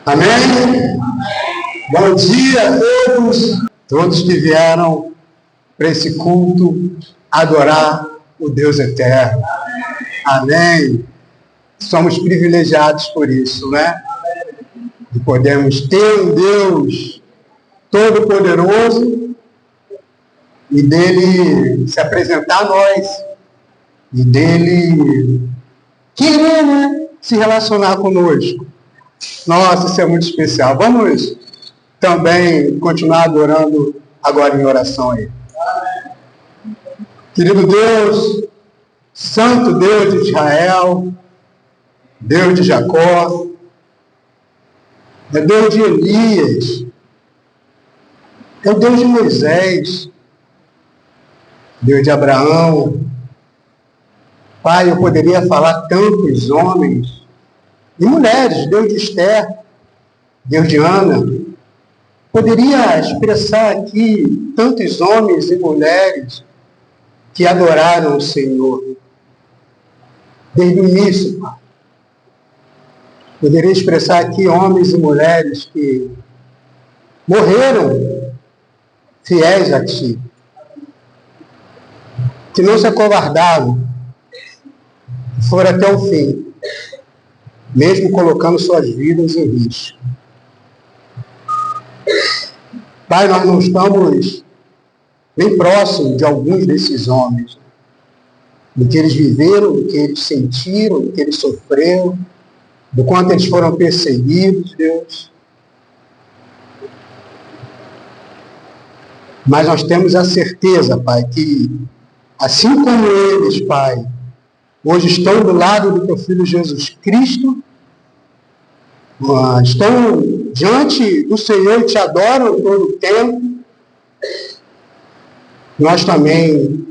Amém? Bom dia a todos que vieram para esse culto adorar o Deus eterno. Amém? Somos privilegiados por isso, né? E podemos ter um Deus todo-poderoso e dele se apresentar a nós e dele querer, né, se relacionar conosco. Nossa, isso é muito especial. Vamos também continuar adorando agora em oração aí. Querido Deus, Santo Deus de Israel, Deus de Jacó, é Deus de Elias, é o Deus de Moisés, Deus de Abraão. Pai, eu poderia falar tantos homens e mulheres, Deus de Esther, Deus de Ana. Poderia expressar aqui tantos homens e mulheres que adoraram o Senhor desde o início, Pai. Poderia expressar aqui homens e mulheres que morreram fiéis a Ti, que não se acovardaram, que foram até o fim, mesmo colocando suas vidas em risco. Pai, nós não estamos bem próximos de alguns desses homens, do que eles viveram, do que eles sentiram, do que eles sofreram, do quanto eles foram perseguidos, Deus. Mas nós temos a certeza, Pai, que assim como eles, Pai, hoje estão do lado do Teu Filho Jesus Cristo, estão diante do Senhor e Te adoram todo o tempo, nós também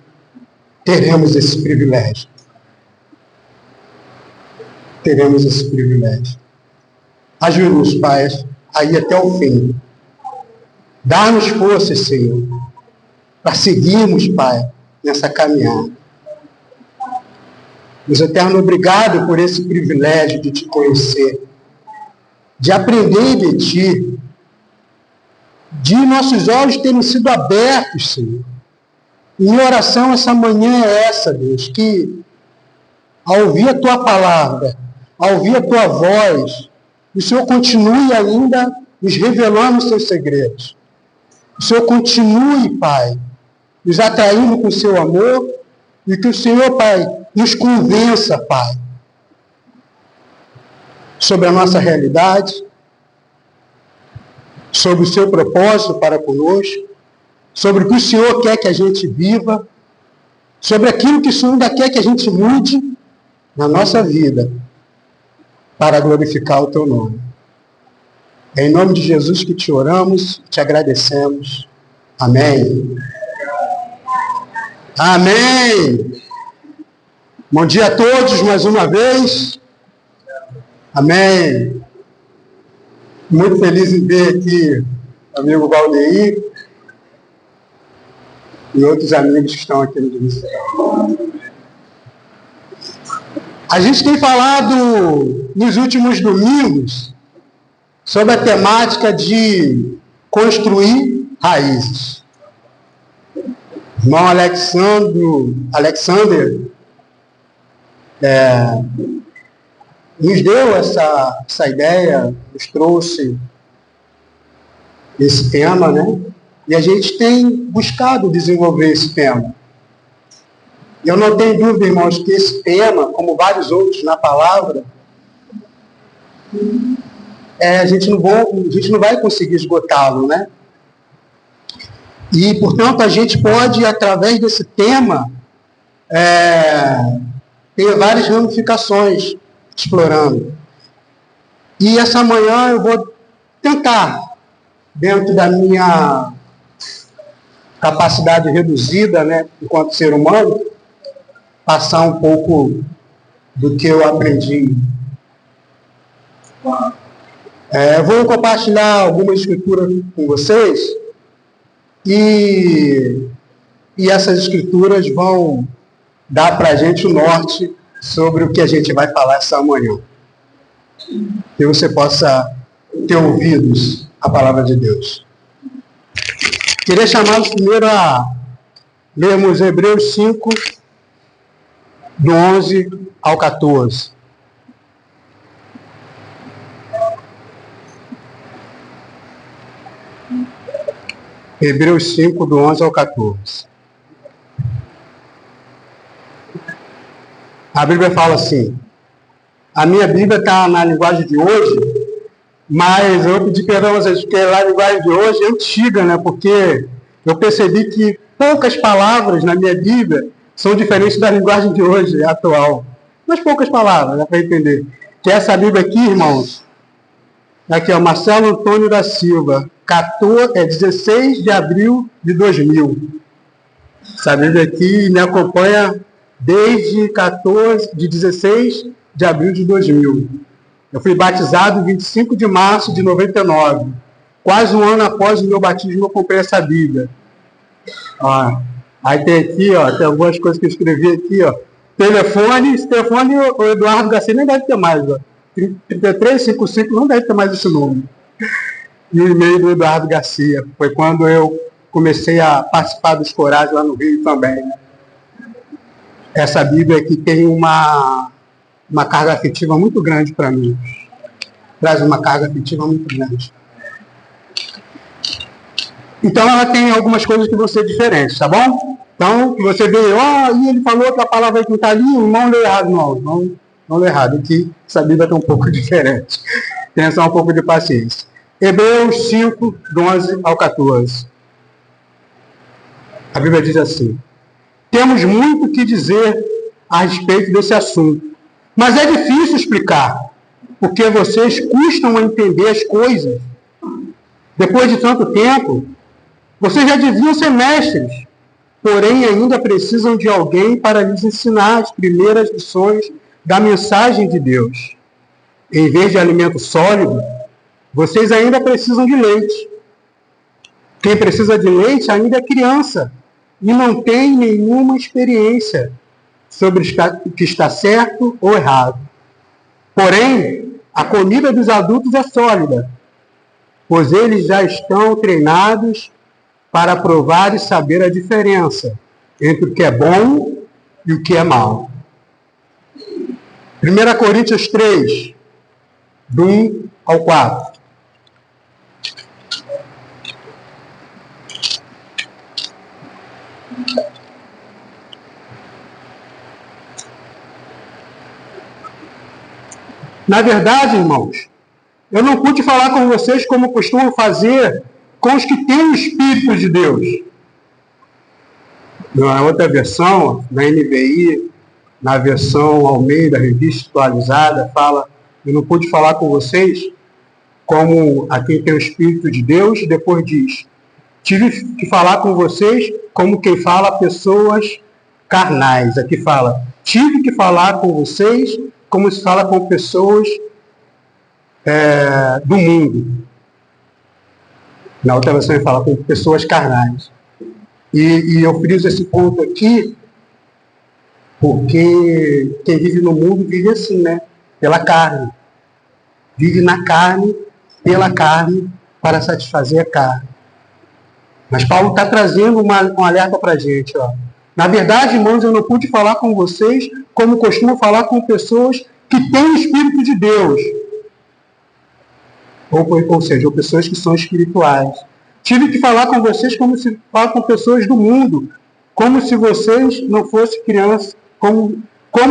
teremos esse privilégio. Teremos esse privilégio. Ajude-nos, Pai, a ir até o fim. Dá-nos força, Senhor, para seguirmos, Pai, nessa caminhada. Deus eterno, obrigado por esse privilégio de Te conhecer, de aprender de Ti, de nossos olhos terem sido abertos, Senhor. Minha oração essa manhã é essa, Deus, que ao ouvir a Tua palavra, ao ouvir a Tua voz, o Senhor continue ainda nos revelando os Seus segredos. O Senhor continue, Pai, nos atraindo com o Seu amor e que o Senhor, Pai, nos convença, Pai, sobre a nossa realidade, sobre o Seu propósito para conosco, sobre o que o Senhor quer que a gente viva, sobre aquilo que o Senhor ainda quer que a gente mude na nossa vida, para glorificar o Teu nome. É em nome de Jesus que Te oramos, Te agradecemos. Amém. Amém. Bom dia a todos, mais uma vez. Amém. Muito feliz em ver aqui o amigo Valdeir e outros amigos que estão aqui no Ministério. A gente tem falado nos últimos domingos sobre a temática de construir raízes. O irmão Alexander nos deu essa ideia, nos trouxe esse tema, né? E a gente tem buscado desenvolver esse tema. Eu não tenho dúvida, irmãos, que esse tema, como vários outros na palavra, a gente não vai conseguir esgotá-lo, né? E, portanto, a gente pode, através desse tema, ter várias ramificações explorando. E essa manhã eu vou tentar, dentro da minha capacidade reduzida, né, enquanto ser humano, passar um pouco do que eu aprendi. Eu vou compartilhar algumas escrituras com vocês e essas escrituras vão dar para a gente o norte sobre o que a gente vai falar essa manhã. Que você possa ter ouvidos a palavra de Deus. Queria chamá-los primeiro a lermos Hebreus 5, do 11 ao 14. Hebreus 5, do 11 ao 14. A Bíblia fala assim, a minha Bíblia está na linguagem de hoje, mas eu pedi perdão a vocês, porque a linguagem de hoje é antiga, né? Porque eu percebi que poucas palavras na minha Bíblia são diferentes da linguagem de hoje, atual. Mas poucas palavras, dá para entender. Que essa Bíblia aqui, irmãos, aqui, ó, Marcelo Antônio da Silva, 16 de abril de 2000. Essa Bíblia aqui me acompanha desde 16 de abril de 2000. Eu fui batizado em 25 de março de 99. Quase um ano após o meu batismo, eu comprei essa Bíblia. Ó, aí tem aqui, ó, tem algumas coisas que eu escrevi aqui, ó. Telefone, esse telefone o Eduardo Garcia nem deve ter mais, ó. 3355 não deve ter mais esse número. E o e-mail do Eduardo Garcia. Foi quando eu comecei a participar dos corais lá no Rio também. Essa Bíblia aqui tem uma carga afetiva muito grande para mim. Traz uma carga afetiva muito grande. Então, ela tem algumas coisas que vão ser diferentes, tá bom? Então, você vê, e ele falou outra palavra que não está ali, não leu errado, não leu errado. Aqui, essa Bíblia está um pouco diferente. Tenha só um pouco de paciência. Hebreus 5, do 11 ao 14. A Bíblia diz assim, temos muito o que dizer a respeito desse assunto, mas é difícil explicar, porque vocês custam a entender as coisas. Depois de tanto tempo, vocês já deviam ser mestres, porém ainda precisam de alguém para lhes ensinar as primeiras lições da mensagem de Deus. Em vez de alimento sólido, vocês ainda precisam de leite. Quem precisa de leite ainda é criança e não tem nenhuma experiência sobre o que está certo ou errado. Porém, a comida dos adultos é sólida, pois eles já estão treinados para provar e saber a diferença entre o que é bom e o que é mal. 1 Coríntios 3, do 1 ao 4. Na verdade, irmãos, eu não pude falar com vocês como costumo fazer com os que têm o Espírito de Deus. Na outra versão, na NVI, na versão Almeida, revista atualizada, fala, eu não pude falar com vocês como a quem tem o Espírito de Deus, depois diz, tive que falar com vocês como quem fala a pessoas carnais. Aqui fala, tive que falar com vocês como se fala com pessoas do mundo. Na outra versão ele fala com pessoas carnais. E eu friso esse ponto aqui porque quem vive no mundo vive assim, né? Pela carne. Vive na carne, pela carne, para satisfazer a carne. Mas Paulo está trazendo um alerta para a gente. Ó. Na verdade, irmãos, eu não pude falar com vocês como costumo falar com pessoas que têm o Espírito de Deus. Ou seja, pessoas que são espirituais. Tive que falar com vocês como se fala com pessoas do mundo, como se vocês não fossem crianças, como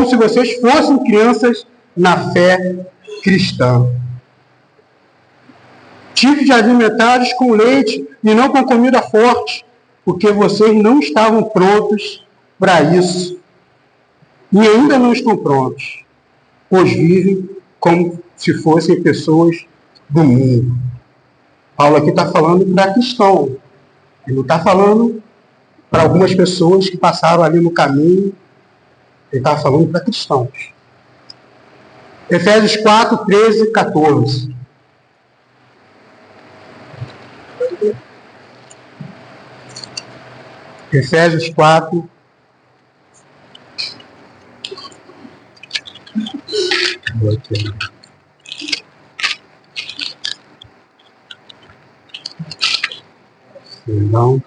se vocês fossem crianças na fé cristã. Tive de alimentá-los com leite e não com comida forte, porque vocês não estavam prontos para isso. E ainda não estão prontos, pois vivem como se fossem pessoas do mundo. Paulo aqui está falando para cristão. Ele não está falando para algumas pessoas que passaram ali no caminho. Ele está falando para cristãos. Efésios 4, 13, 14. Efésios 4, Não.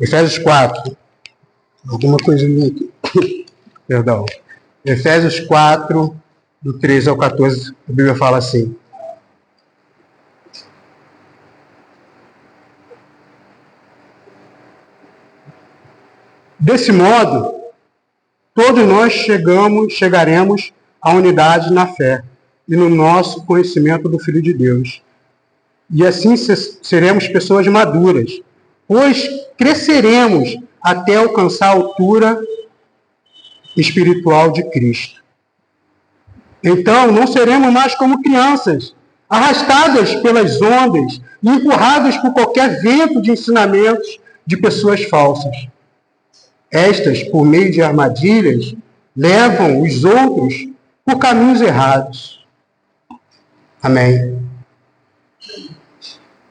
Efésios 4. Alguma coisinha aqui. Perdão. Efésios 4, do 13 ao 14, a Bíblia fala assim: desse modo, todos nós chegaremos à unidade na fé e no nosso conhecimento do Filho de Deus. E assim seremos pessoas maduras, pois cresceremos até alcançar a altura espiritual de Cristo. Então, não seremos mais como crianças, arrastadas pelas ondas e empurradas por qualquer vento de ensinamentos de pessoas falsas. Estas, por meio de armadilhas, levam os outros por caminhos errados. Amém.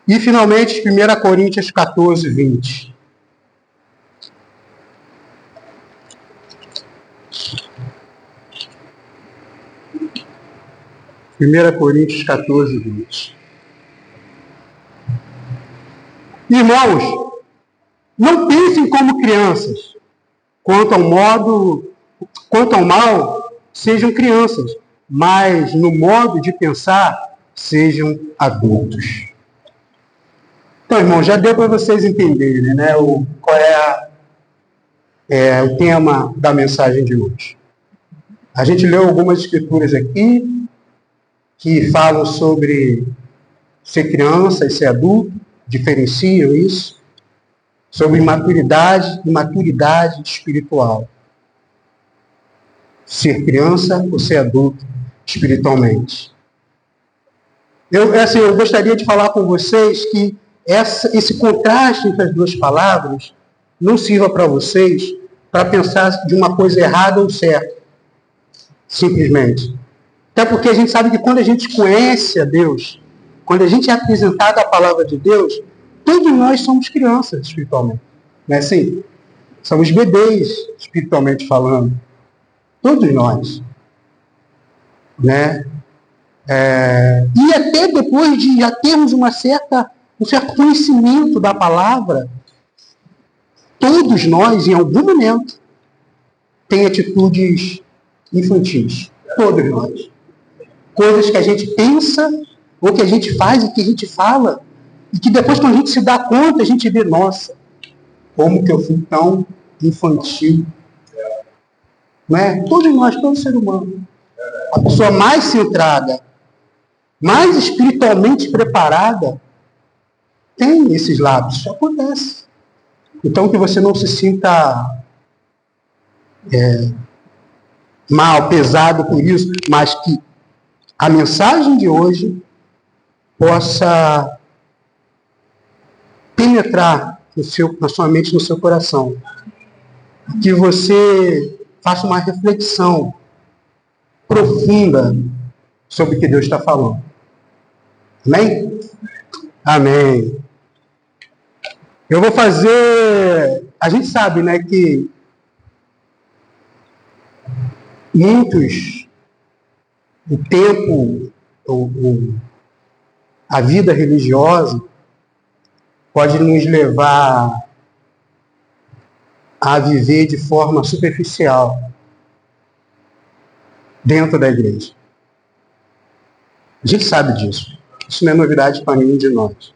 E, finalmente, 1 Coríntios 14, 20. Primeira Coríntios 14, 20. Irmãos, não pensem como crianças. Quanto ao mal, sejam crianças, mas no modo de pensar, sejam adultos. Então, irmão, já deu para vocês entenderem, né, qual é o tema da mensagem de hoje. A gente leu algumas escrituras aqui que falam sobre ser criança e ser adulto, diferenciam isso, sobre maturidade e maturidade espiritual. Ser criança ou ser adulto espiritualmente. Eu gostaria de falar com vocês que esse contraste entre as duas palavras não sirva para vocês para pensar de uma coisa errada ou certa. Simplesmente. Até porque a gente sabe que quando a gente conhece a Deus, quando a gente é apresentado a palavra de Deus, todos nós somos crianças espiritualmente. Não é assim? Somos bebês espiritualmente falando. Todos nós. Né? E até depois de já termos um certo conhecimento da palavra, todos nós, em algum momento, tem atitudes infantis. Todos nós. Coisas que a gente pensa, ou que a gente faz e que a gente fala, e que depois, quando a gente se dá conta, a gente vê, nossa, como que eu fui tão infantil. Não é? Todos nós, todo ser humano. A pessoa mais centrada, mais espiritualmente preparada, tem esses lábios. Isso acontece. Então, que você não se sinta mal, pesado por isso, mas que a mensagem de hoje possa penetrar na sua mente, no seu coração. Que você faça uma reflexão profunda sobre o que Deus está falando. Amém? Amém. Eu vou fazer... A gente sabe, né, que muitos, o tempo, a vida religiosa pode nos levar a viver de forma superficial dentro da igreja. A gente sabe disso. Isso não é novidade para nenhum de nós.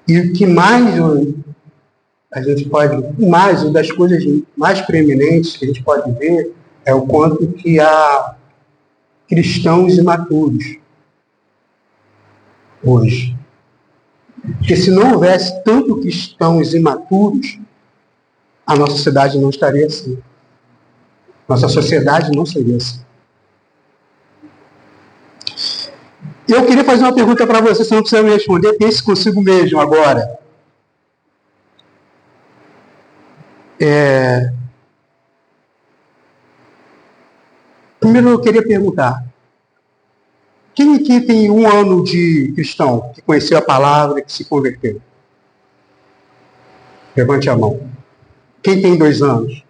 E o que mais a gente pode... uma das coisas mais preeminentes que a gente pode ver é o quanto que há cristãos imaturos hoje. Porque se não houvesse tanto cristãos imaturos, a nossa sociedade não estaria assim. Nossa sociedade não seria assim. Eu queria fazer uma pergunta para você, se não precisa me responder, pense consigo mesmo agora. Primeiro eu queria perguntar, quem aqui tem 1 ano de cristão, que conheceu a palavra e que se converteu? Levante a mão. Quem tem 2 anos?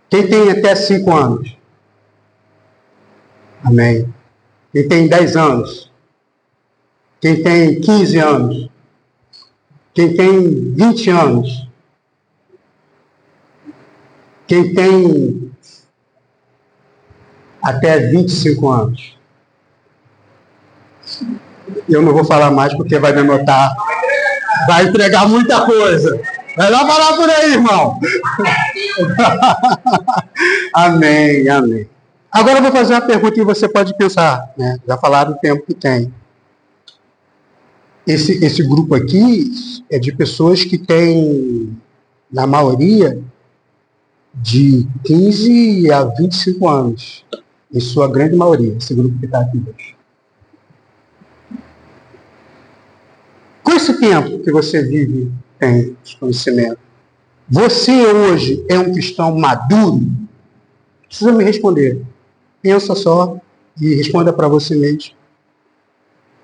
Quem tem até 5 anos? Amém. Quem tem 10 anos? Quem tem 15 anos? Quem tem 20 anos? Quem tem até 25 anos? Eu não vou falar mais porque vai denotar, vai entregar muita coisa. Melhor falar por aí, irmão. Amém, amém. Agora eu vou fazer uma pergunta e você pode pensar, né? Já falaram o tempo que tem. Esse grupo aqui é de pessoas que têm, na maioria, de 15 a 25 anos. Em sua grande maioria, esse grupo que está aqui hoje. Com esse tempo que você vive, tem esse conhecimento, você hoje é um cristão maduro? Precisa me responder. Pensa só e responda para você mesmo.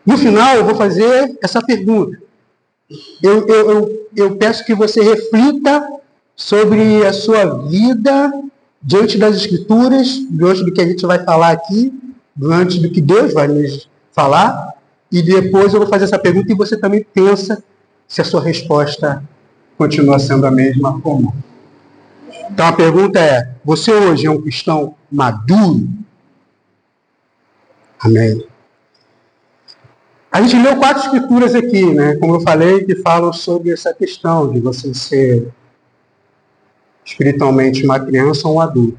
No final, eu vou fazer essa pergunta. Eu peço que você reflita sobre a sua vida diante das Escrituras, diante do que a gente vai falar aqui, diante do que Deus vai nos falar, e depois eu vou fazer essa pergunta e você também pensa se a sua resposta continua sendo a mesma ou não. Então a pergunta é, você hoje é um cristão maduro? Amém. A gente leu 4 escrituras aqui, né? Como eu falei, que falam sobre essa questão de você ser espiritualmente uma criança ou um adulto.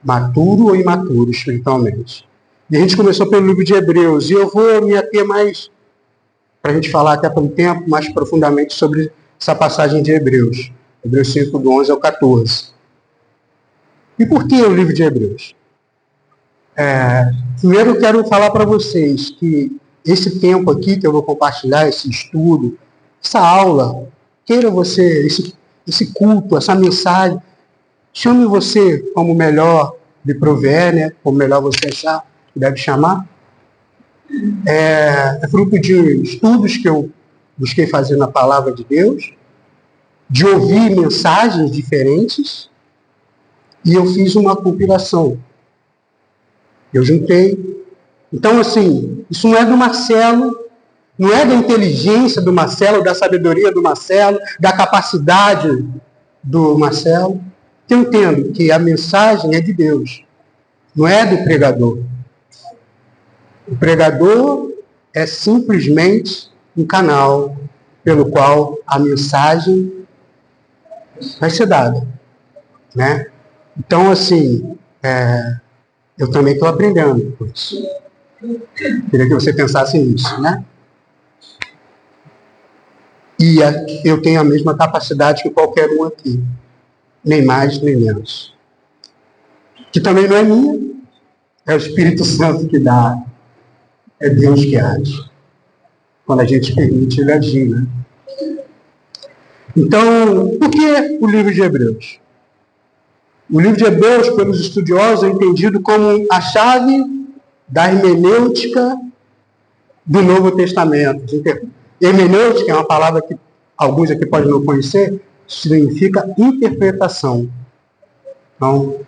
Maturo ou imaturo espiritualmente. E a gente começou pelo livro de Hebreus. E eu vou me ater mais, para a gente falar até pelo tempo, mais profundamente sobre essa passagem de Hebreus. Hebreus 5, do 11 ao 14. E por que o livro de Hebreus? Primeiro eu quero falar para vocês que esse tempo aqui que eu vou compartilhar, esse estudo, essa aula, queira você, esse culto, essa mensagem, chame você como melhor lhe prover, né? Como melhor você achar que deve chamar. É fruto de estudos que eu busquei fazer na Palavra de Deus, de ouvir mensagens diferentes, e eu fiz uma compilação. Eu juntei. Então, assim, isso não é do Marcelo, não é da inteligência do Marcelo, da sabedoria do Marcelo, da capacidade do Marcelo. Eu entendo que a mensagem é de Deus, não é do pregador. O pregador é simplesmente um canal pelo qual a mensagem vai ser dada, né? Então, assim, eu também estou aprendendo com isso. Queria que você pensasse nisso, né? E eu tenho a mesma capacidade que qualquer um aqui. Nem mais, nem menos. Que também não é minha. É o Espírito Santo que dá. É Deus que age. Quando a gente permite ele agir, né? Então, por que o livro de Hebreus? O livro de Hebreus, pelos estudiosos, é entendido como a chave da hermenêutica do Novo Testamento. Hermenêutica é uma palavra que alguns aqui podem não conhecer, significa interpretação. Então,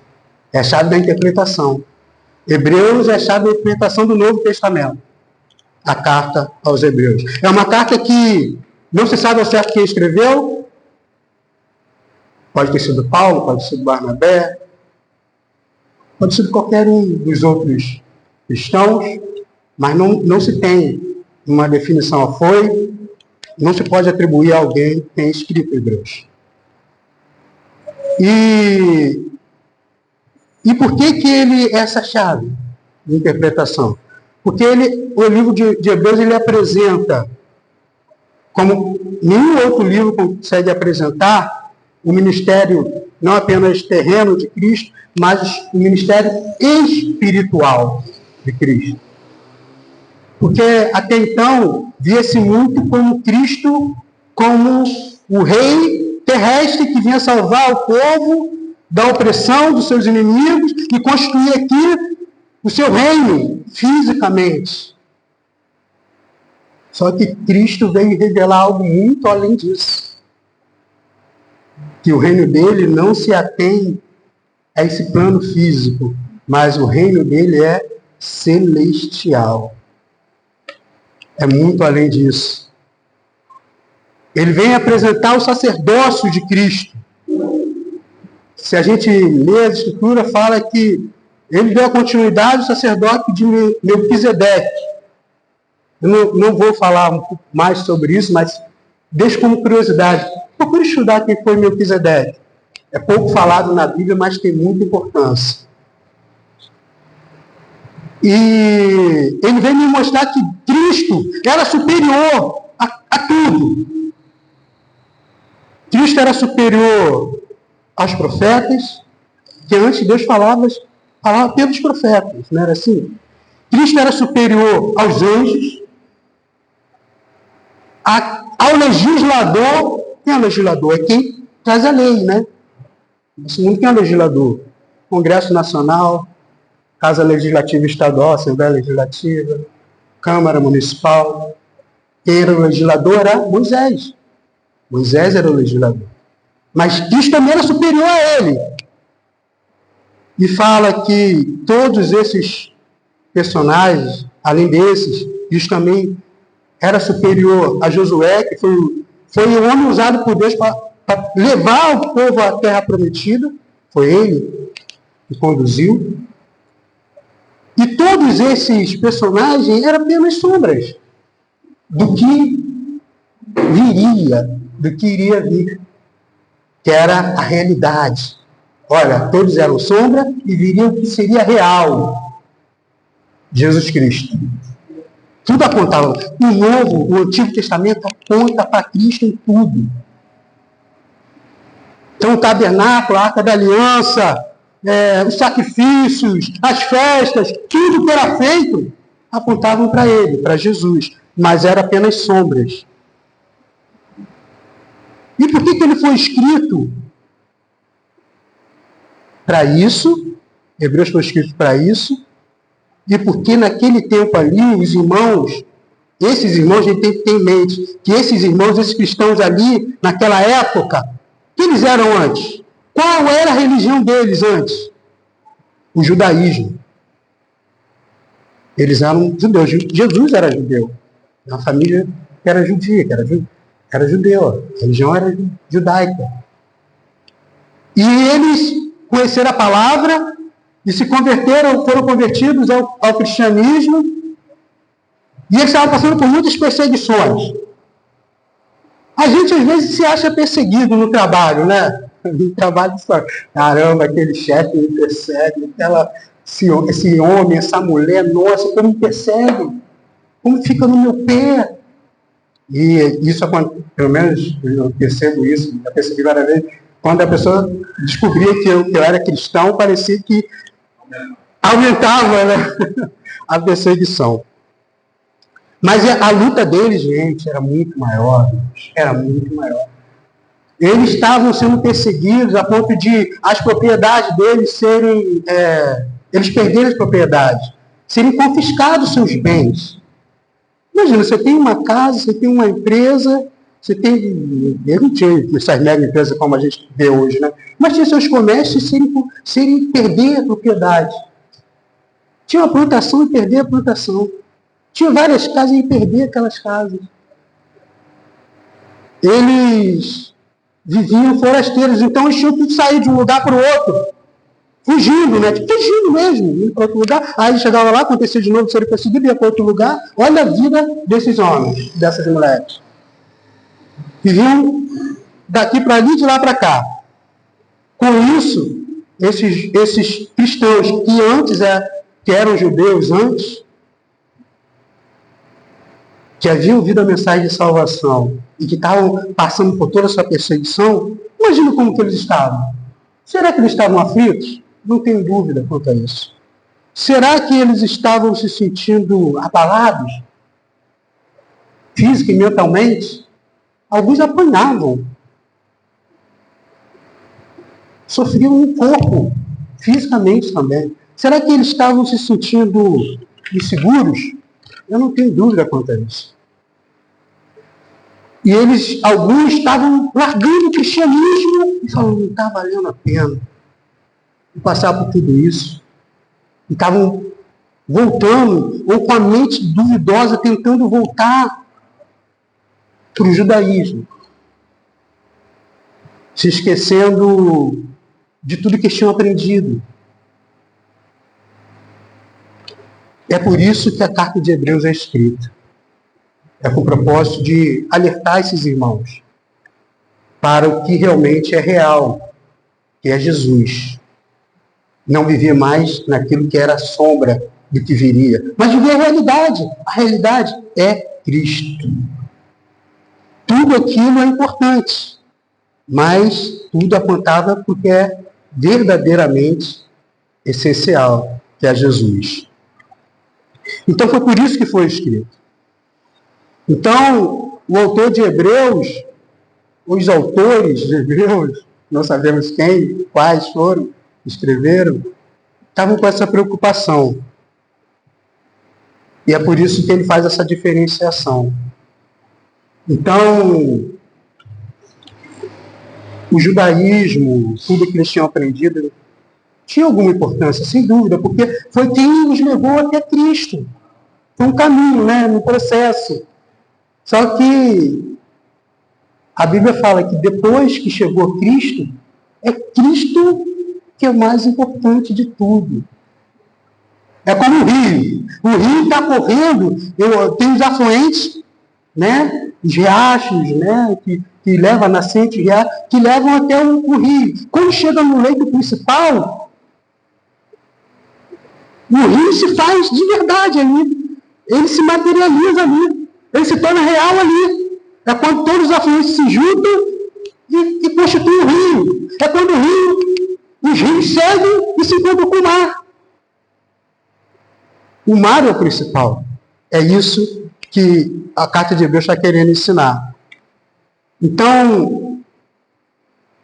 é a chave da interpretação. Hebreus é a chave da interpretação do Novo Testamento. A carta aos Hebreus. É uma carta que não se sabe ao certo quem escreveu. Pode ter sido Paulo, pode ter sido Barnabé, pode ter sido qualquer um dos outros cristãos, mas não se tem uma definição. Não se pode atribuir a alguém que tenha escrito Hebreus. E por que ele é essa chave de interpretação? Porque o livro de Hebreus ele apresenta, como nenhum outro livro consegue apresentar, o ministério não apenas terreno de Cristo, mas o ministério espiritual de Cristo. Porque até então via-se muito como Cristo como o rei terrestre que vinha salvar o povo da opressão dos seus inimigos e construir aqui o seu reino fisicamente. Só que Cristo veio revelar algo muito além disso. Que o reino dele não se atém a esse plano físico, mas o reino dele é celestial. É muito além disso. Ele vem apresentar o sacerdócio de Cristo. Se a gente lê a Escritura, fala que ele deu a continuidade ao sacerdócio de Melquisedeque. Eu não vou falar um pouco mais sobre isso, mas deixo como curiosidade. Procure estudar quem foi Melquisedeque. É pouco falado na Bíblia, mas tem muita importância. E ele vem me mostrar que Cristo era superior a tudo. Cristo era superior aos profetas, que antes Deus falava pelos profetas, não era assim? Cristo era superior aos anjos, ao legislador. Quem é o legislador? É quem traz a lei, né? Nesse mundo, quem é o legislador? Congresso Nacional, Casa Legislativa Estadual, Assembleia Legislativa, Câmara Municipal. Quem era o legislador era Moisés. Moisés era o legislador. Mas Cristo também era superior a ele. E fala que todos esses personagens, além desses, Cristo também era superior a Josué, que foi o homem usado por Deus para levar o povo à terra prometida. Foi ele que conduziu. E todos esses personagens eram apenas sombras do que viria, do que iria vir, que era a realidade. Olha, todos eram sombra e viriam o que seria real. Jesus Cristo. Tudo apontava. O Antigo Testamento aponta para Cristo em tudo. Então, o tabernáculo, a Arca da Aliança, os sacrifícios, as festas, tudo que era feito, apontavam para ele, para Jesus. Mas eram apenas sombras. E por que ele foi escrito? Para isso, Hebreus foi escrito para isso, e porque naquele tempo ali, esses irmãos, a gente tem que ter em mente, que esses cristãos ali, naquela época, o que eles eram antes? Qual era a religião deles antes? O judaísmo. Eles eram judeus. Jesus era judeu. Uma família que era judia, era judeu. A religião era judaica. E eles conheceram a palavra e se converteram, foram convertidos ao cristianismo, e eles estavam passando por muitas perseguições. A gente às vezes se acha perseguido no trabalho, né? No trabalho, caramba, aquele chefe me persegue, esse homem, essa mulher, nossa, como me persegue, como fica no meu pé. E isso, pelo menos eu percebo isso, já percebi várias vezes, quando a pessoa descobria que eu era cristão, parecia que aumentava, né, a perseguição. Mas a luta deles, gente, era muito maior. Era muito maior. Eles estavam sendo perseguidos a ponto de as propriedades deles serem... eles perderem as propriedades. Serem confiscados seus bens. Imagina, você tem uma casa, você tem uma empresa, você tem... Eu não tinha essas mega empresas como a gente vê hoje, né? Mas tinha seus comércios serem perder a propriedade. Tinha uma plantação e perder a plantação. Tinha várias casas e perder aquelas casas. Eles viviam forasteiros, então eles tinham que sair de um lugar para o outro. Fugindo, né? Fugindo mesmo, indo para outro lugar. Aí ele chegava lá, acontecia de novo, seria perseguido, ia para outro lugar. Olha a vida desses homens, dessas mulheres. Viviam daqui para ali, de lá para cá. Com isso, esses cristãos que antes que eram judeus antes, que haviam ouvido a mensagem de salvação e que estavam passando por toda essa perseguição, imagina como que eles estavam. Será que eles estavam aflitos? Não tenho dúvida quanto a isso. Será que eles estavam se sentindo abalados? Física e mentalmente? Alguns apanhavam. Sofriam um pouco, fisicamente também. Será que eles estavam se sentindo inseguros? Eu não tenho dúvida quanto a isso. E alguns estavam largando o cristianismo e falando, não está valendo a pena passar por tudo isso. E estavam voltando, ou com a mente duvidosa, tentando voltar para o judaísmo, se esquecendo de tudo que eles tinham aprendido. É por isso que a carta de Hebreus é escrita. É com o propósito de alertar esses irmãos para o que realmente é real, que é Jesus. Não viver mais naquilo que era a sombra do que viria, mas viver a realidade. A realidade é Cristo. Tudo aquilo é importante, mas tudo apontava para o que é verdadeiramente essencial, que é Jesus. Então foi por isso que foi escrito. Então, o autor de Hebreus, os autores de Hebreus, não sabemos quem, quais foram, escreveram, estavam com essa preocupação. E é por isso que ele faz essa diferenciação. Então, o judaísmo, tudo que eles tinham aprendido, tinha alguma importância, sem dúvida, porque foi quem os levou até Cristo. Foi um caminho, um processo. Só que a Bíblia fala que depois que chegou Cristo, é Cristo que é o mais importante de tudo. É como o rio. O rio está correndo, tem os afluentes, os riachos, que levam a nascente, que levam até o rio. Quando chega no leito principal, o rio se faz de verdade ali. Ele se materializa ali. Ele se torna real ali. É quando todos os afluentes se juntam e constituem o rio. É quando os rios seguem e se encontram com o mar. O mar é o principal. É isso que a carta de Hebreus está querendo ensinar. Então,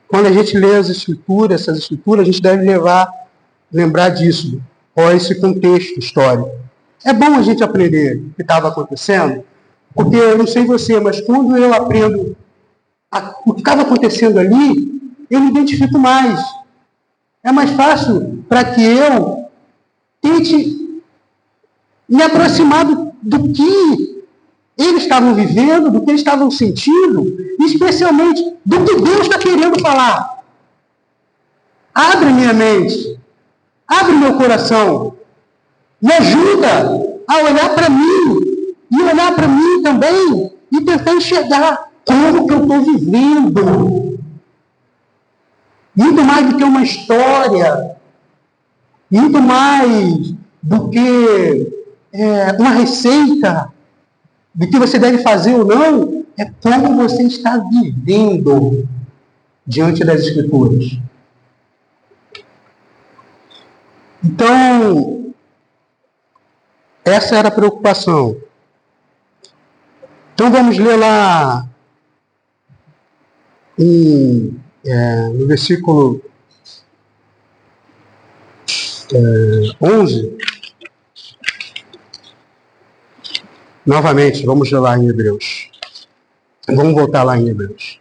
quando a gente lê essas escrituras, a gente deve lembrar disso, qual é esse contexto histórico. É bom a gente aprender o que estava acontecendo, porque eu não sei você, mas quando eu aprendo o que estava acontecendo ali, eu me identifico mais. É mais fácil para que eu tente me aproximar do que eles estavam vivendo, do que eles estavam sentindo, e especialmente do que Deus está querendo falar. Abre minha mente, abre meu coração, me ajuda a olhar para mim, e olhar para mim também, e tentar enxergar como que eu estou vivendo. Muito mais do que uma história, muito mais do que uma receita, do que você deve fazer ou não, é como você está vivendo diante das Escrituras. Então, essa era a preocupação. Então vamos ler lá no versículo 11. Novamente, vamos ler lá em Hebreus. Vamos voltar lá em Hebreus.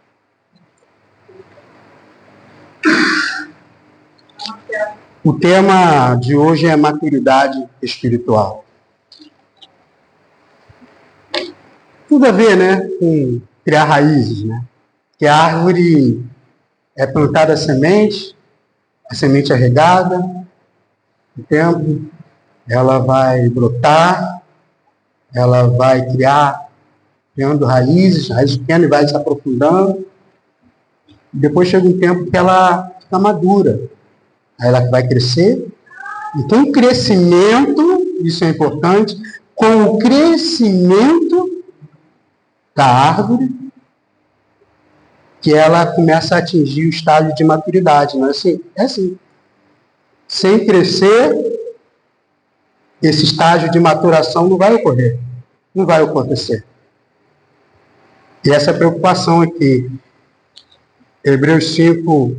O tema de hoje é maturidade espiritual. Tudo a ver, com criar raízes, Que a árvore é plantada a semente é regada, com o tempo ela vai brotar, ela vai criando raízes pequenas e vai se aprofundando. Depois chega um tempo que ela fica madura. Aí ela vai crescer. Então, o crescimento, isso é importante, com o crescimento da árvore, que ela começa a atingir o estágio de maturidade. Não é assim? É assim. Sem crescer, esse estágio de maturação não vai ocorrer. Não vai acontecer. E essa é a preocupação aqui. Hebreus 5,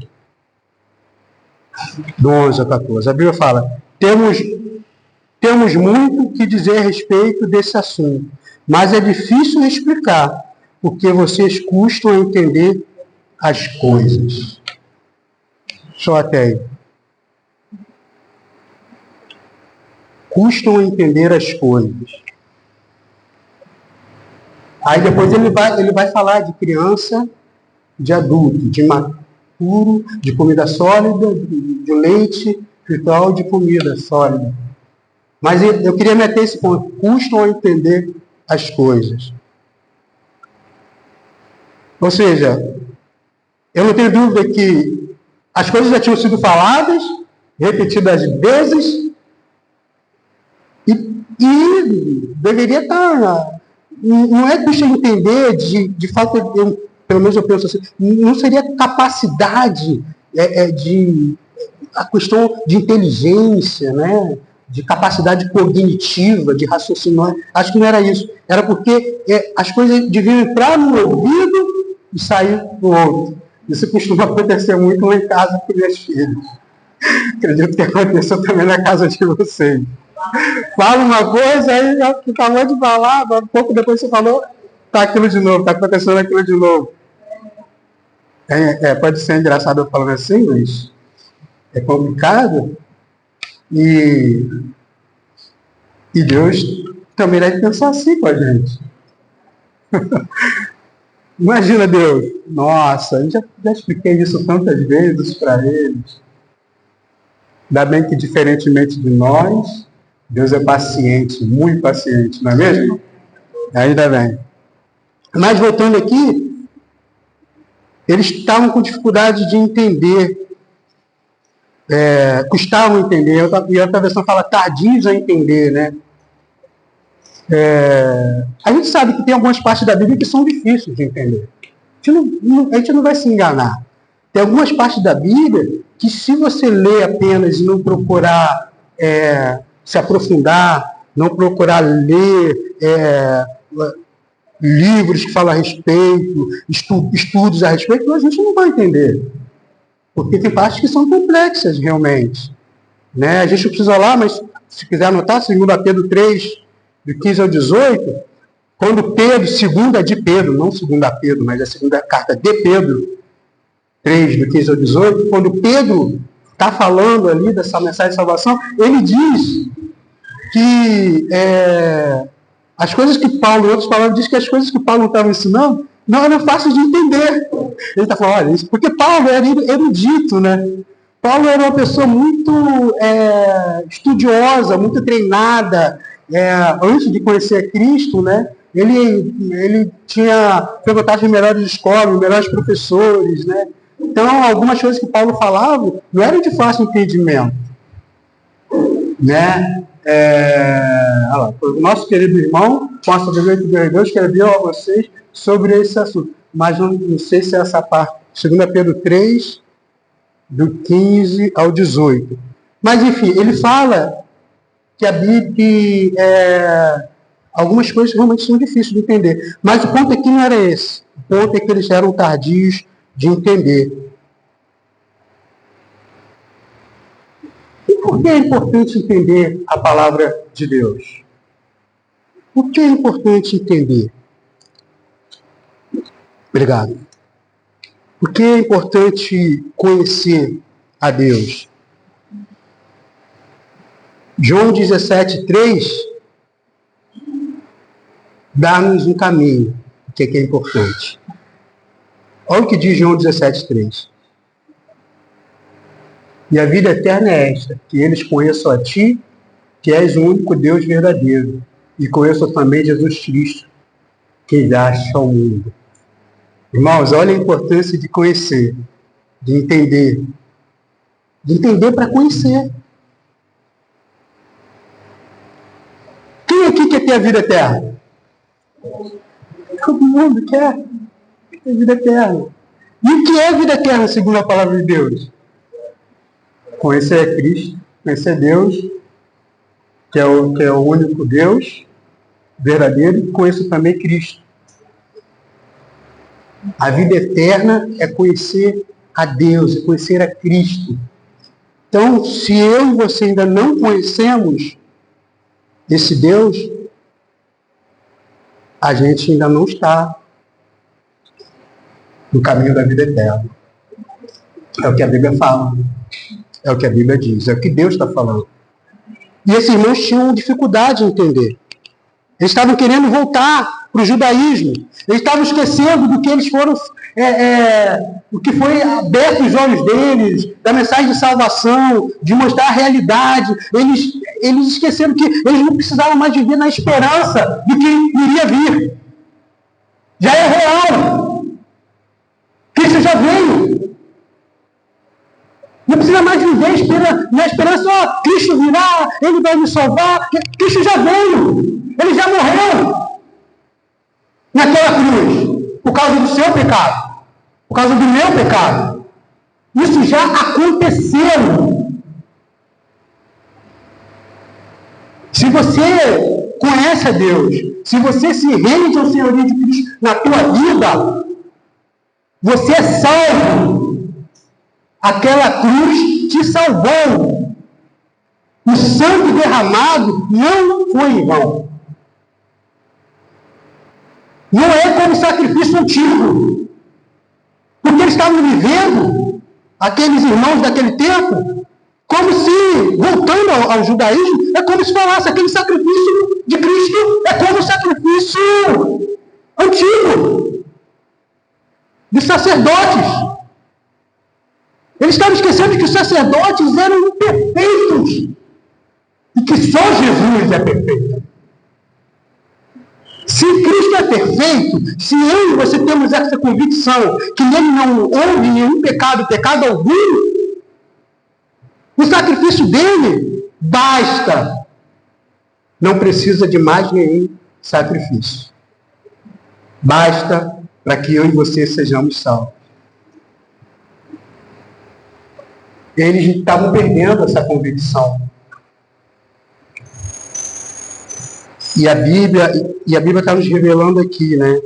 do 11 a 14. A Bíblia fala: temos muito que dizer a respeito desse assunto, mas é difícil explicar, porque vocês custam a entender as coisas. Só até aí. custam a entender as coisas. Aí depois ele vai falar de criança, de adulto, de maturo, de comida sólida, de leite espiritual, de comida sólida. Mas eu queria meter esse ponto, custam a entender as coisas. Ou seja, eu não tenho dúvida que as coisas já tinham sido faladas, repetidas vezes, e deveria estar... Não é custa entender de falta, pelo menos eu penso assim, não seria capacidade a questão de inteligência, né? De capacidade cognitiva, de raciocínio. Acho que não era isso. Era porque as coisas deviam entrar no ouvido e sair do outro. Isso costuma acontecer muito lá em casa com meus filhos. Acredito que aconteceu também na casa de vocês. Fala uma coisa, aí acabou de falar, um pouco depois você falou, tá aquilo de novo, tá acontecendo aquilo de novo. Pode ser engraçado eu falando assim, mas é complicado. E Deus também deve pensar assim com a gente. Imagina Deus, nossa, eu já expliquei isso tantas vezes para eles. Ainda bem que, diferentemente de nós, Deus é paciente, muito paciente, não é mesmo? Ainda bem. Mas voltando aqui, eles estavam com dificuldade de entender, custavam entender, e outra versão fala tardios a entender, né? A gente sabe que tem algumas partes da Bíblia que são difíceis de entender. A gente não vai se enganar. Tem algumas partes da Bíblia que, se você ler apenas e não procurar se aprofundar, não procurar ler livros que falam a respeito, estudos a respeito, a gente não vai entender. Porque tem partes que são complexas, realmente. Né? A gente não precisa lá, mas se quiser anotar, 2 Pedro 3, do 15 ao 18, quando Pedro, segunda de Pedro, não segunda Pedro, mas a segunda carta de Pedro, 3, do 15 ao 18, quando Pedro está falando ali dessa mensagem de salvação, ele diz que as coisas que Paulo, outros palavras, diz que as coisas que Paulo estava ensinando não eram fáceis de entender. Ele está falando, olha, isso porque Paulo era erudito, né? Paulo era uma pessoa muito estudiosa, muito treinada, antes de conhecer Cristo, né? Ele tinha frequentado as melhores escolas, os melhores professores, né? Então, algumas coisas que Paulo falava não eram de fácil entendimento, né? O nosso querido irmão, com a sabedoria de Deus, escreveu a vocês sobre esse assunto. Mas não sei se é essa parte. 2 Pedro 3, do 15 ao 18. Mas, enfim, ele fala que a Bíblia, algumas coisas realmente são difíceis de entender. Mas o ponto aqui não era esse. O ponto é que eles eram tardios de entender. E por que é importante entender a palavra de Deus? Por que é importante entender? Obrigado. Por que é importante conhecer a Deus? João 17,3 dá-nos um caminho, o que é importante. Olha o que diz João 17,3. E a vida eterna é esta, que eles conheçam a Ti, que és o único Deus verdadeiro, e conheçam também Jesus Cristo, que enviaste ao mundo. Irmãos, olha a importância de conhecer, de entender. De entender para conhecer. Quem aqui quer ter a vida eterna? Todo mundo quer ter a vida eterna. E o que é a vida eterna, segundo a palavra de Deus? Conhecer a Cristo, conhecer Deus, que é o único Deus verdadeiro, e conheço também Cristo. A vida eterna é conhecer a Deus, é conhecer a Cristo. Então, se eu e você ainda não conhecemos esse Deus, a gente ainda não está no caminho da vida eterna. É o que a Bíblia fala. É o que a Bíblia diz. É o que Deus está falando. E esses irmãos tinham dificuldade em entender. Eles estavam querendo voltar para o judaísmo. Eles estavam esquecendo do que eles foram, o que foi aberto os olhos deles, da mensagem de salvação, de mostrar a realidade. Eles esqueceram que eles não precisavam mais viver na esperança do que iria vir. Já é real. Cristo já veio. Não precisa mais viver na esperança, Cristo virá, Ele vai me salvar. Cristo já veio. Ele já morreu naquela cruz, por causa do seu pecado, por causa do meu pecado. Isso já aconteceu. Se você conhece a Deus, se você se rende ao senhorio de Cristo na tua vida, você é salvo. Aquela cruz te salvou. O sangue derramado não foi em vão. Não é como sacrifício antigo. Porque eles estavam vivendo, aqueles irmãos daquele tempo, como se, voltando ao judaísmo, é como se falasse aquele sacrifício de Cristo é como sacrifício antigo, de sacerdotes. Eles estavam esquecendo que os sacerdotes eram imperfeitos e que só Jesus é perfeito. Se Cristo é perfeito, se eu e você temos essa convicção que nele não houve nenhum pecado algum, o sacrifício dele basta. Não precisa de mais nenhum sacrifício. Basta para que eu e você sejamos salvos. Eles estavam perdendo essa convicção. E a Bíblia está nos revelando aqui, né?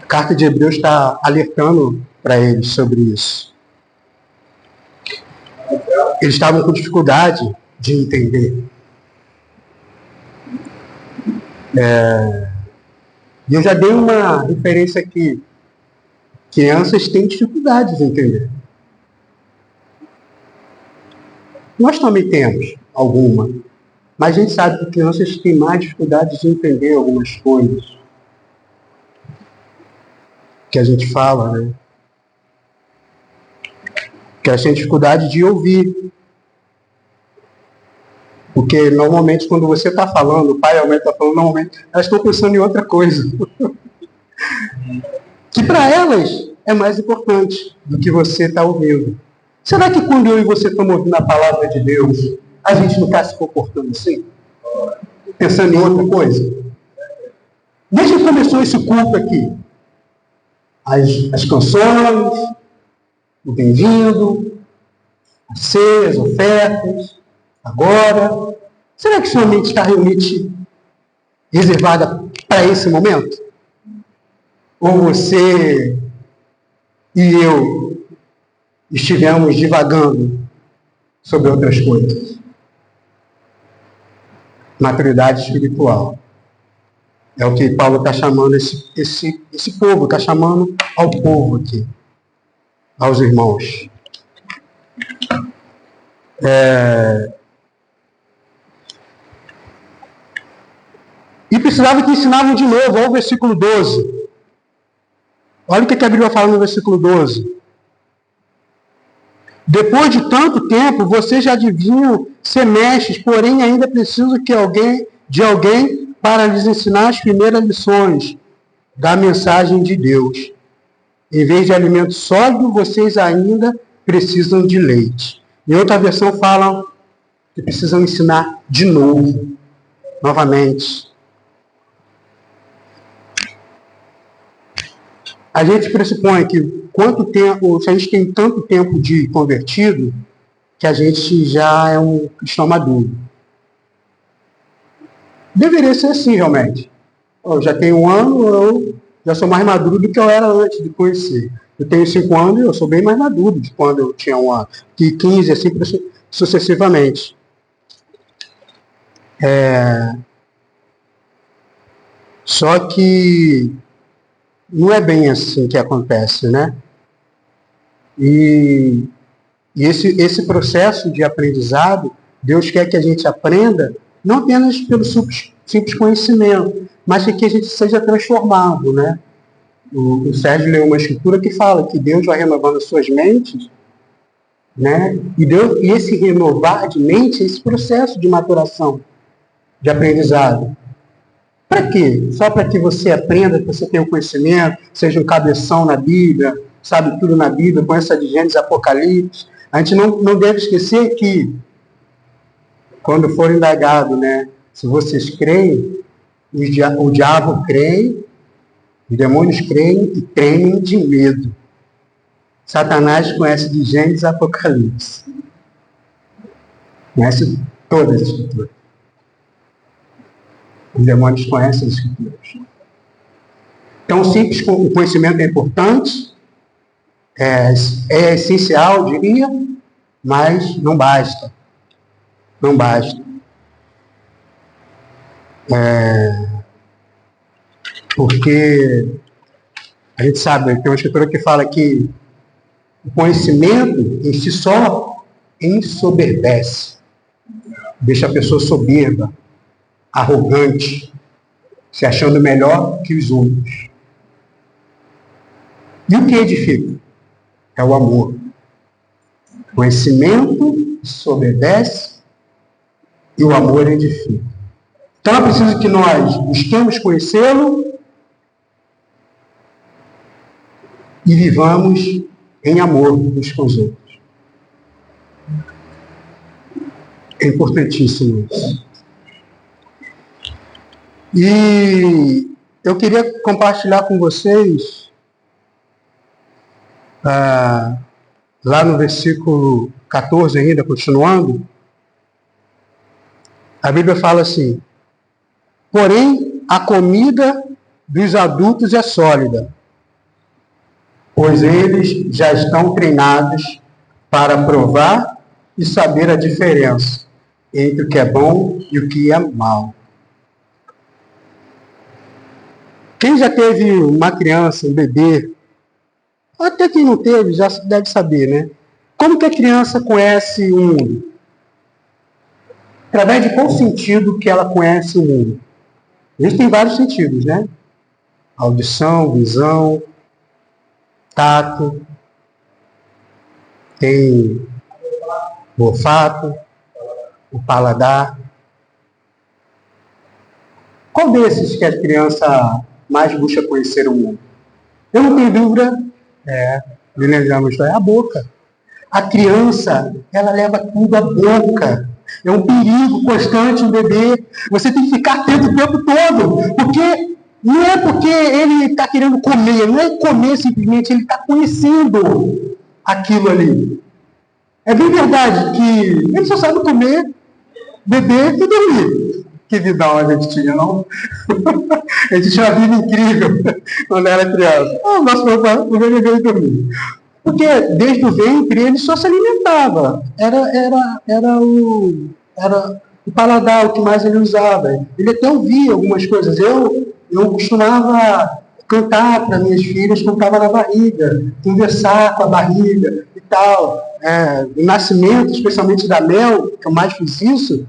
A carta de Hebreus está alertando para eles sobre isso. Eles estavam com dificuldade de entender. E eu já dei uma referência aqui. Crianças têm dificuldade de entender. Nós também temos alguma. Mas a gente sabe que crianças têm mais dificuldade de entender algumas coisas que a gente fala, né? Que elas têm dificuldade de ouvir. Porque normalmente quando você está falando, o pai e a mãe estão falando, normalmente elas estão pensando em outra coisa. Que para elas é mais importante do que você está ouvindo. Será que quando eu e você estamos ouvindo a palavra de Deus, a gente não está se comportando assim? Pensando em outra coisa? Desde que começou esse culto aqui, as canções, o bem-vindo, as ceias, as ofertas, agora, será que sua mente está realmente reservada para esse momento? Ou você e eu estivemos divagando sobre outras coisas? Maturidade espiritual. É o que Paulo está chamando esse povo, está chamando ao povo aqui, aos irmãos. E precisava que ensinavam de novo, olha o versículo 12. Olha o que a Bíblia fala no versículo 12. Depois de tanto tempo, vocês já deviam ser mestres, porém ainda precisam de alguém para lhes ensinar as primeiras lições da mensagem de Deus. Em vez de alimento sólido, vocês ainda precisam de leite. Em outra versão falam que precisam ensinar de novo, novamente. A gente pressupõe que se a gente tem tanto tempo de convertido, que a gente já é um cristão maduro. Deveria ser assim, realmente. Eu já tenho 1 ano, eu já sou mais maduro do que eu era antes de conhecer. Eu tenho 5 anos e eu sou bem mais maduro de quando eu tinha 1 ano. Que 15, assim sucessivamente. Só que não é bem assim que acontece, né? E esse processo de aprendizado Deus quer que a gente aprenda, não apenas pelo simples conhecimento, mas que a gente seja transformado, né? O Sérgio leu uma escritura que fala que Deus vai renovando as suas mentes, né? E esse renovar de mente, esse processo de maturação, de aprendizado. Para quê? Só para que você aprenda, que você tenha o conhecimento, seja um cabeção na Bíblia, sabe tudo na Bíblia, conheça de Gênesis, Apocalipse. A gente não deve esquecer que, quando for indagado, né, se vocês creem, o diabo crê, os demônios creem e tremem de medo. Satanás conhece de Gênesis e Apocalipse. Conhece todas as escrituras. Os demônios conhecem as escrituras. Então, simples conhecimento é importante, é essencial, diria, mas não basta. Não basta. Porque a gente sabe, tem uma escritura que fala que o conhecimento em si só ensoberbece, deixa a pessoa soberba, arrogante, se achando melhor que os outros. E o que edifica? É o amor. O conhecimento ensoberbece e o amor edifica. Então é preciso que nós busquemos conhecê-lo e vivamos em amor uns com os outros. É importantíssimo isso. E eu queria compartilhar com vocês, lá no versículo 14 ainda, continuando, a Bíblia fala assim: porém, a comida dos adultos é sólida, pois eles já estão treinados para provar e saber a diferença entre o que é bom e o que é mal. Quem já teve uma criança, um bebê, até quem não teve, já deve saber, né? Como que a criança conhece o mundo? Através de qual sentido que ela conhece o mundo? Existem vários sentidos, né? Audição, visão, tato, tem o olfato, o paladar. Qual desses que a criança mais busca conhecer o mundo? Eu não tenho dúvida, é a boca. A criança, ela leva tudo à boca. É um perigo constante um bebê. Você tem que ficar atento o tempo todo, porque não é porque ele está querendo comer, não é comer simplesmente, ele está conhecendo aquilo ali. É bem verdade que ele só sabe comer, beber e dormir. Que vidão a gente tinha, não? A gente tinha uma vida incrível quando era criança. O nosso papai comer, beber e dormir. Porque desde o ventre ele só se alimentava. Era o paladar, o que mais ele usava. Ele até ouvia algumas coisas. Eu costumava cantar para minhas filhas, cantava na barriga, conversar com a barriga e tal. No nascimento, especialmente da Mel, que eu mais fiz isso,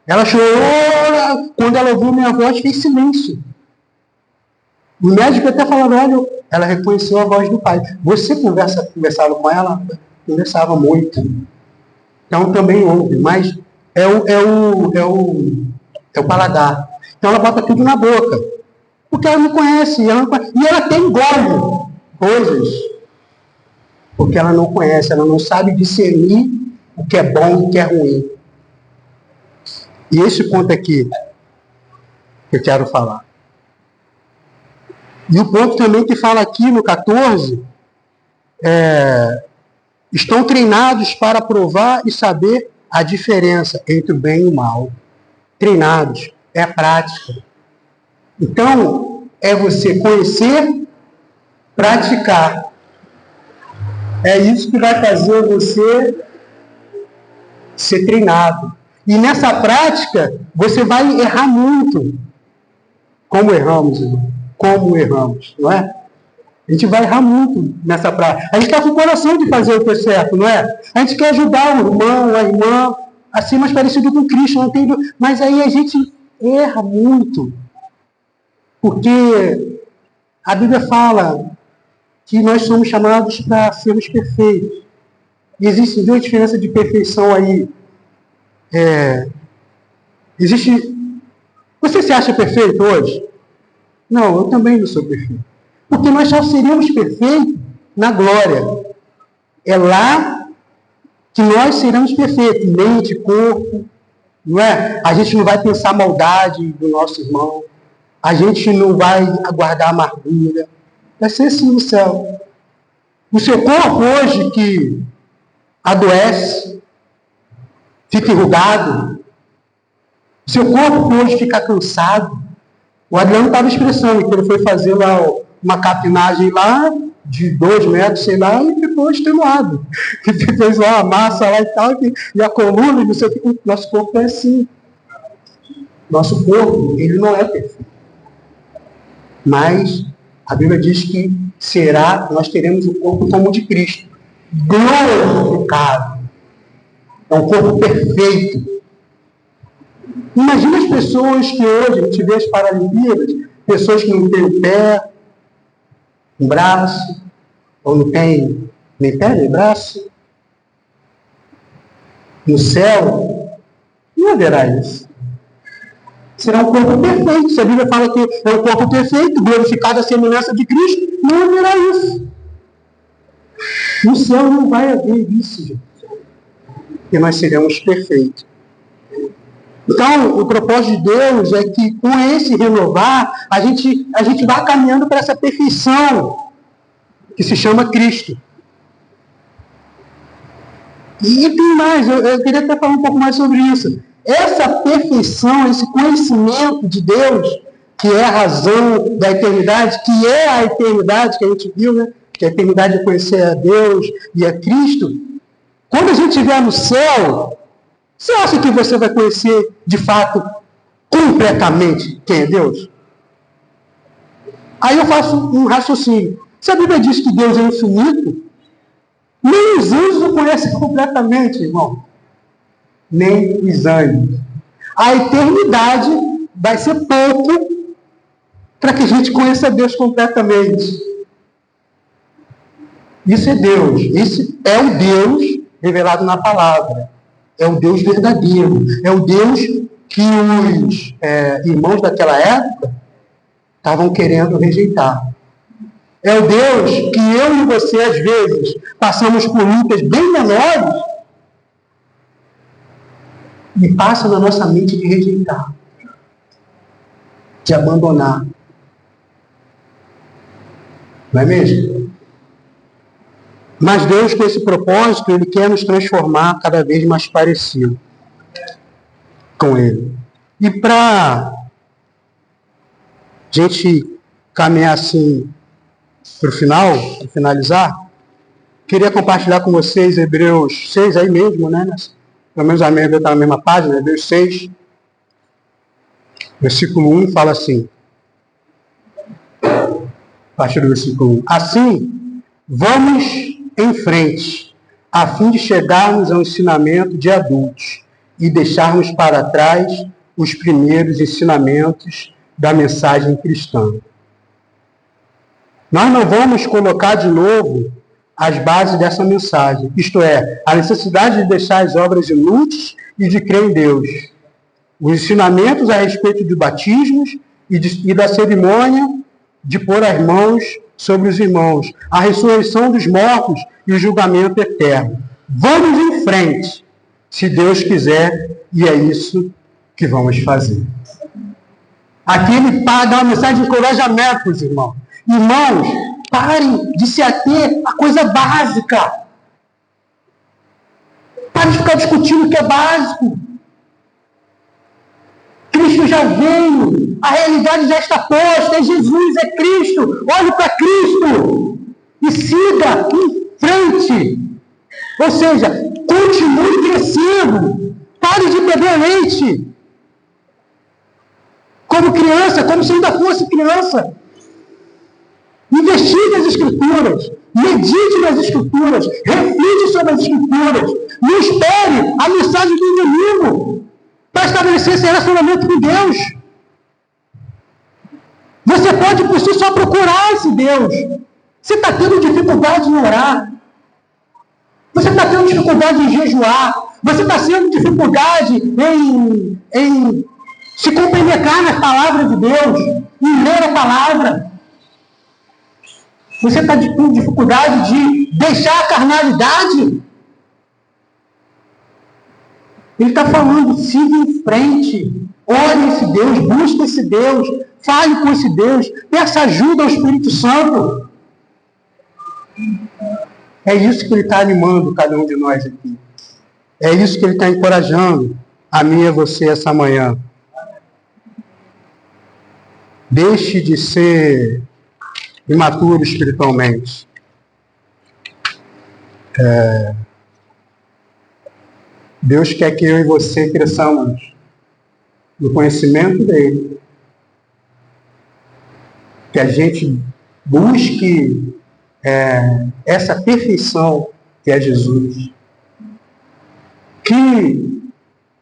ela chorou, quando ela ouviu minha voz, fez silêncio. O médico até falava, olha, ela reconheceu a voz do pai. Você conversava com ela? Conversava muito. Então também ouve, mas é o paladar. Então ela bota tudo na boca. Porque ela não conhece. E ela até engole coisas. Porque ela não conhece, ela não sabe discernir o que é bom e o que é ruim. E esse ponto aqui que eu quero falar. E o ponto também que fala aqui no 14, estão treinados para provar e saber a diferença entre o bem e o mal. Treinados, é a prática. Então, é você conhecer, praticar. É isso que vai fazer você ser treinado. E nessa prática, você vai errar muito. Como erramos, irmão? Como erramos, não é? A gente vai errar muito nessa prática. A gente está com o coração de fazer o que é certo, não é? A gente quer ajudar o irmão, a irmã, assim mais parecido com Cristo, não tem... Mas aí a gente erra muito, porque a Bíblia fala que nós somos chamados para sermos perfeitos. E existem duas diferenças de perfeição aí. Existe... Você se acha perfeito hoje? Não, eu também não sou perfeito. Porque nós só seremos perfeitos na glória. É lá que nós seremos perfeitos, mente, corpo, não é? A gente não vai pensar maldade do nosso irmão, a gente não vai aguardar amargura, vai ser assim no céu. O seu corpo hoje que adoece, fica enrugado, o seu corpo que hoje fica cansado. O Adriano estava expressando que ele foi fazer lá uma capinagem lá, de 2 metros, sei lá, e ficou extenuado. Ele fez lá a massa lá e tal, e a coluna, e não sei o que, nosso corpo é assim. Nosso corpo, ele não é perfeito. Mas a Bíblia diz que nós teremos o corpo como o de Cristo, glorificado. É um corpo perfeito. Imagina as pessoas que hoje, a gente vê as Paralimpíadas, pessoas que não têm o pé, um braço, ou não tem nem pé, nem braço. No céu, não haverá isso. Será um corpo perfeito. Se a Bíblia fala que é um corpo perfeito, glorificado à semelhança de Cristo, não haverá isso. No céu não vai haver isso, gente. Porque nós seremos perfeitos. Então, o propósito de Deus é que, com esse renovar, a gente vai caminhando para essa perfeição, que se chama Cristo. E tem mais, eu queria até falar um pouco mais sobre isso. Essa perfeição, esse conhecimento de Deus, que é a razão da eternidade, que é a eternidade que a gente viu, né? Que a eternidade é conhecer a Deus e a Cristo. Quando a gente estiver no céu, você acha que você vai conhecer, de fato, completamente quem é Deus? Aí eu faço um raciocínio. Se a Bíblia diz que Deus é infinito, nem os anjos o conhecem completamente, irmão. Nem os anjos. A eternidade vai ser pouco para que a gente conheça Deus completamente. Isso é Deus. Esse é o Deus revelado na palavra. É o Deus verdadeiro. É o Deus que os irmãos daquela época estavam querendo rejeitar. É o Deus que eu e você, às vezes, passamos por lutas bem menores e passa na nossa mente de rejeitar, de abandonar. Não é mesmo? Mas Deus, com esse propósito, Ele quer nos transformar cada vez mais parecido com Ele. E para a gente caminhar assim para o final, para finalizar, queria compartilhar com vocês Hebreus 6, aí mesmo, né? Pelo menos a minha está na mesma página, Hebreus 6, versículo 1, fala assim, a partir do versículo 1. Assim, vamos em frente, a fim de chegarmos ao ensinamento de adultos e deixarmos para trás os primeiros ensinamentos da mensagem cristã. Nós não vamos colocar de novo as bases dessa mensagem, isto é, a necessidade de deixar as obras inúteis e de crer em Deus. Os ensinamentos a respeito de batismos e da cerimônia de pôr as mãos sobre os irmãos, a ressurreição dos mortos e o julgamento eterno. Vamos em frente, se Deus quiser, e é isso que vamos fazer. Aqui ele dá uma mensagem de encorajamento para os irmãos. Irmãos, parem de se ater à coisa básica. Parem de ficar discutindo o que é básico. Cristo já veio. A realidade já está posta. É Jesus, é Cristo. Olhe para Cristo. E siga em frente. Ou seja, continue crescendo. Pare de beber leite. Como criança, como se ainda fosse criança. Investigue as Escrituras. Medite nas Escrituras, reflite sobre as Escrituras, não espere a mensagem do inimigo para estabelecer esse relacionamento com Deus. Você pode por si só procurar esse Deus. Você está tendo dificuldade em orar. Você está tendo dificuldade em jejuar. Você está tendo dificuldade em se compenetrar nas palavras de Deus, em ler a palavra. Você está com dificuldade de deixar a carnalidade. Ele está falando, siga em frente. Ore esse Deus, busque esse Deus, fale com esse Deus, peça ajuda ao Espírito Santo. É isso que ele está animando cada um de nós aqui. É isso que ele está encorajando a mim e a você essa manhã. Deixe de ser imaturo espiritualmente. Deus quer que eu e você cresçamos no conhecimento dele. Que a gente busque essa perfeição que é Jesus. Que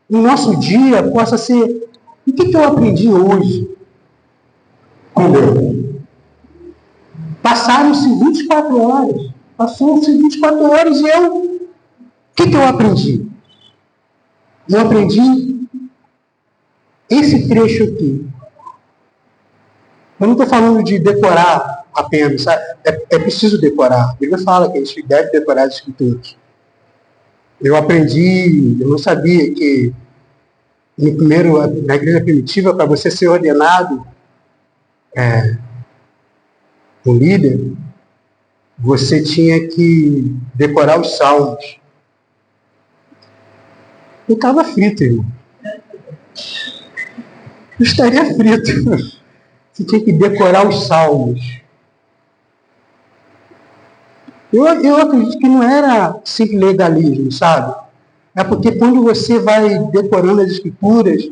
o nosso dia possa ser: o que eu aprendi hoje com Deus? Passaram-se 24 horas. Passou-se 24 horas e o que eu aprendi? Eu aprendi esse trecho aqui. Eu não estou falando de decorar apenas, sabe? É preciso decorar. A Bíblia fala que a gente deve decorar as Escrituras. Eu aprendi, eu não sabia que na igreja primitiva, para você ser ordenado um líder, você tinha que decorar os salmos. Eu estava frito, irmão. Eu estaria frito. Você tinha que decorar os salmos. Eu acredito que não era simples legalismo, sabe? É porque quando você vai decorando as Escrituras,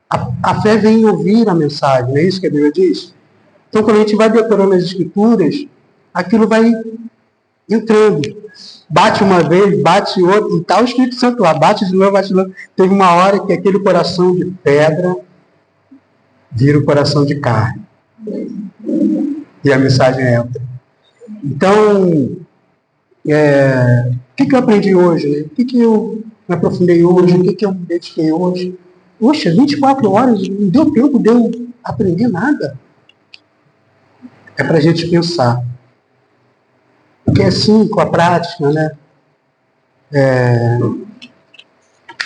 a fé vem ouvir a mensagem, não é isso que a Bíblia diz? Então, quando a gente vai decorando as Escrituras, aquilo vai entrando. Bate uma vez, bate outra, e está o Espírito Santo lá, bate de novo, bate de novo. Teve uma hora que aquele coração de pedra vira o coração de carne. E a mensagem entra. Então, o que eu aprendi hoje? Né? O que eu me aprofundei hoje? O que eu me dediquei hoje? Poxa, 24 horas, não deu tempo de eu aprender nada. É para a gente pensar. Porque assim, com a prática, né?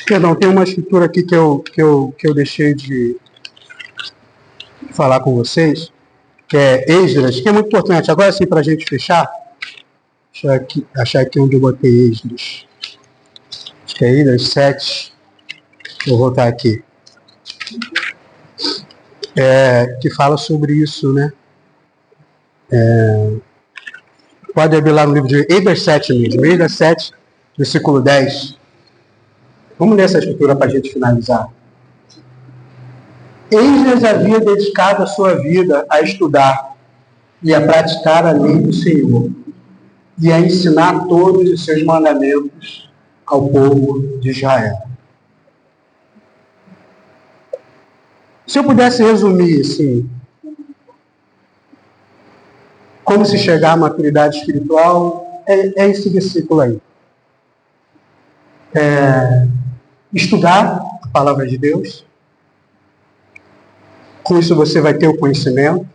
Perdão, tem uma escritura aqui que eu deixei de falar com vocês, que é Esdras, que é muito importante. Agora sim, para a gente fechar, achar aqui onde eu botei Esdras. Acho que é Esdras 7. Vou voltar aqui. Que fala sobre isso, né? Pode abrir lá no livro de Esdras 7 mesmo. Esdras 7, versículo 10. Vamos ler essa escritura para a gente finalizar. Esdras havia dedicado a sua vida a estudar e a praticar a lei do Senhor e a ensinar todos os seus mandamentos ao povo de Israel. Se eu pudesse resumir assim, como se chegar à maturidade espiritual, é esse versículo aí. Estudar a palavra de Deus. Com isso você vai ter o conhecimento,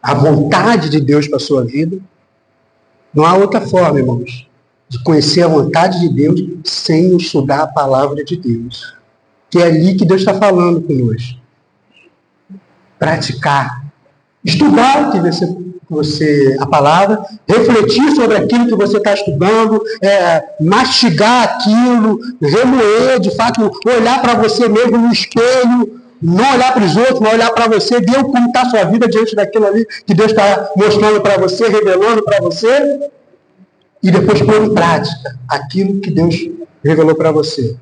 a vontade de Deus para a sua vida. Não há outra forma, irmãos, de conhecer a vontade de Deus sem estudar a palavra de Deus. Que é ali que Deus está falando conosco. Praticar. Estudar a palavra, refletir sobre aquilo que você está estudando, mastigar aquilo, remoer, de fato, olhar para você mesmo no espelho, não olhar para os outros, mas olhar para você, ver como está a sua vida diante daquilo ali que Deus está mostrando para você, revelando para você, e depois pôr em prática aquilo que Deus revelou para você.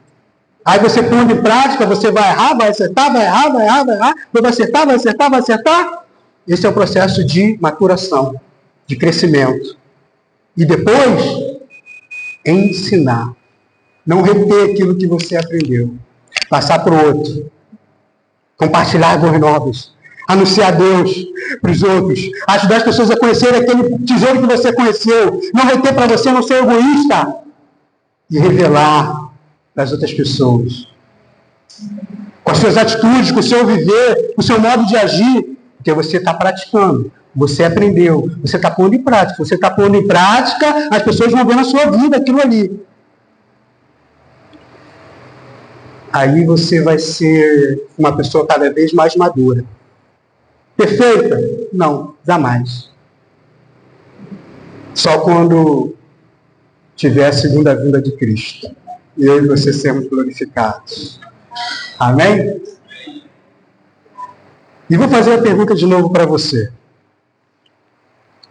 Aí você põe em prática, você vai errar, vai acertar, vai errar, vai errar, vai errar, vai acertar, vai acertar, vai acertar. Esse é o processo de maturação. de crescimento. E depois, ensinar. Não reter aquilo que você aprendeu. Passar para o outro. Compartilhar boas novas. Anunciar Deus para os outros. Ajudar as pessoas a conhecerem aquele tesouro que você conheceu. Não reter para você, não ser egoísta. E revelar para as outras pessoas. Com as suas atitudes, com o seu viver, com o seu modo de agir. Porque você está praticando. Você aprendeu. Você está pondo em prática. Você está pondo em prática, as pessoas vão ver na sua vida aquilo ali. Aí você vai ser uma pessoa cada vez mais madura. Perfeita? Não, jamais. Só quando tiver a segunda vinda de Cristo. E eu e você sermos glorificados. Amém? E vou fazer a pergunta de novo para você.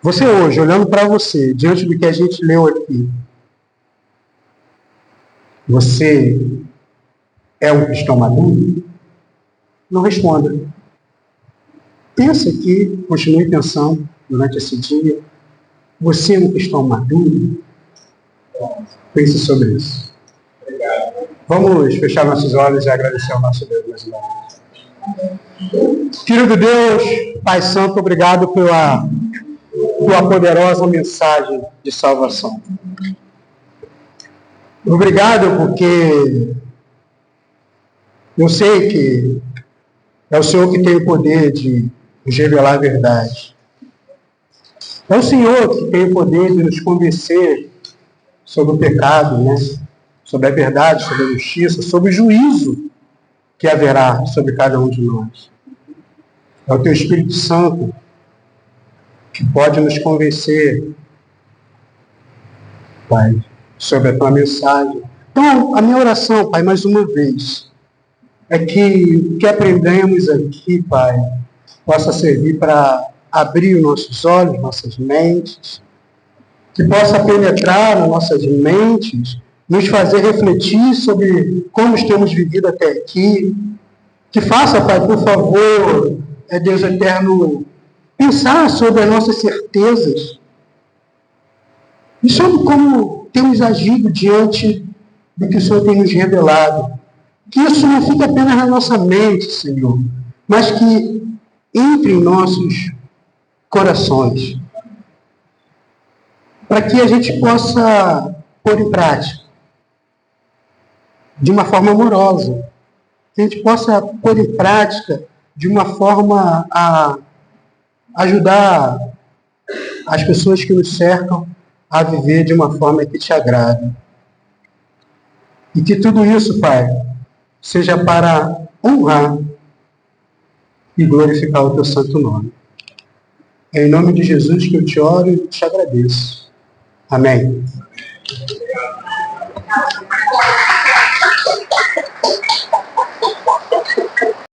Você hoje, olhando para você, diante do que a gente leu aqui, você é um cristão maduro? Não responda. Pensa aqui, continue pensando durante esse dia. Você é um cristão maduro? Pense sobre isso. Vamos fechar nossos olhos e agradecer ao nosso Deus mais uma vez. Querido Deus, Pai Santo, obrigado pela tua poderosa mensagem de salvação. Obrigado porque eu sei que é o Senhor que tem o poder de nos revelar a verdade. É o Senhor que tem o poder de nos convencer sobre o pecado, né? Sobre a verdade, sobre a justiça, sobre o juízo que haverá sobre cada um de nós. É o Teu Espírito Santo que pode nos convencer, Pai, sobre a Tua mensagem. Então, a minha oração, Pai, mais uma vez, é que o que aprendemos aqui, Pai, possa servir para abrir os nossos olhos, nossas mentes, que possa penetrar nas nossas mentes, nos fazer refletir sobre como temos vivido até aqui. Que faça, Pai, por favor, Deus eterno, pensar sobre as nossas certezas e sobre como temos agido diante do que o Senhor tem nos revelado. Que isso não fique apenas na nossa mente, Senhor, mas que entre em nossos corações, para que a gente possa pôr em prática de uma forma amorosa, que a gente possa pôr em prática de uma forma a ajudar as pessoas que nos cercam a viver de uma forma que te agrade. E que tudo isso, Pai, seja para honrar e glorificar o Teu santo nome. É em nome de Jesus que eu te oro e te agradeço. Amém.